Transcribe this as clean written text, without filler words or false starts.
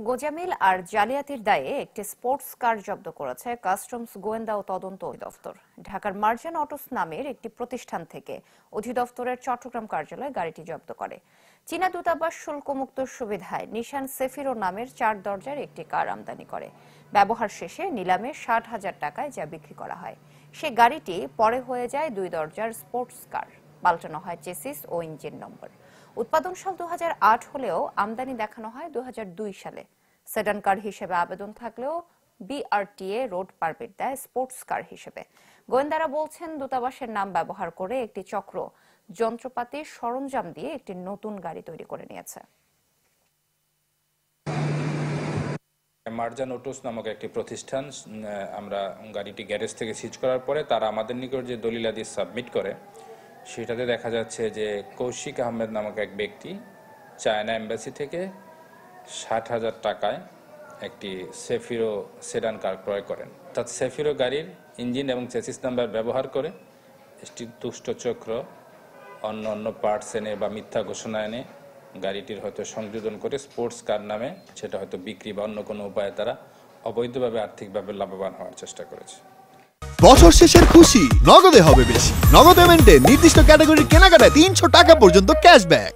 গোজামিল আর জালিয়াতির দায়ে একটি স্পোর্টস কার জব্দ করেছে কাস্টমস গোয়েন্দা ও তদন্ত অধিদপ্তর। ঢাকার মার্জান অটোস নামের একটি প্রতিষ্ঠান থেকে অধিদপ্তরের চট্টগ্রাম কার্যালয় গাড়িটি জব্দ করে। চীনা দূতাবাস শুল্কমুক্ত সুবিধায় নিশান সেফিরো নামের 4 দরজার একটি কার আমদানি করে। ব্যবহার শেষে নিলামে 60,000 টাকায় যা বিক্রি করা হয়। সে গাড়িটি পরে হয়ে যায় 2 দরজার স্পোর্টস কার। পাল্টানো হয় চেসিস ও ইঞ্জিন নম্বর। উৎপাদন সাল 2008 হলেও আমদানি দেখানো হয় 2002 সালে। সেডান কার হিসেবে আবেদন থাকলেও বিআরটিএ রোড পারমিট দেয় স্পোর্টস কার হিসেবে। গোয়েন্দারা বলছেন, দূতাবাসের নাম ব্যবহার করে একটি চক্র যন্ত্রপাতি সরঞ্জাম দিয়ে একটি নতুন গাড়ি তৈরি করে নিয়েছে। মার্জান অটোস নামক একটি প্রতিষ্ঠান, আমরা গাড়িটি গ্যারেজ থেকে সিজ করার পরে তারা আমাদের নিকট যে দলিলাদি সাবমিট করে সেটাতে দেখা যাচ্ছে যে কৌশিক আহমেদ নামক এক ব্যক্তি চায়না এম্বাসি থেকে 60,000 টাকায় একটি সেফিরো সেডান কার ক্রয় করেন। অর্থাৎ সেফিরো গাড়ির ইঞ্জিন এবং চেসিস নাম্বার ব্যবহার করে একটি দুষ্ট চক্র অন্য পার্টস এনে বা মিথ্যা ঘোষণা এনে গাড়িটির হয়তো সংযোজন করে স্পোর্টস কার নামে সেটা হয়তো বিক্রি বা অন্য কোনো উপায়ে তারা অবৈধভাবে আর্থিকভাবে লাভবান হওয়ার চেষ্টা করেছে। বছর শেষের খুশি নগদে হবে বেশি। নগদ পেমেন্টে নির্দিষ্ট ক্যাটাগরির কেনাকাটায় 300 টাকা পর্যন্ত ক্যাশব্যাক।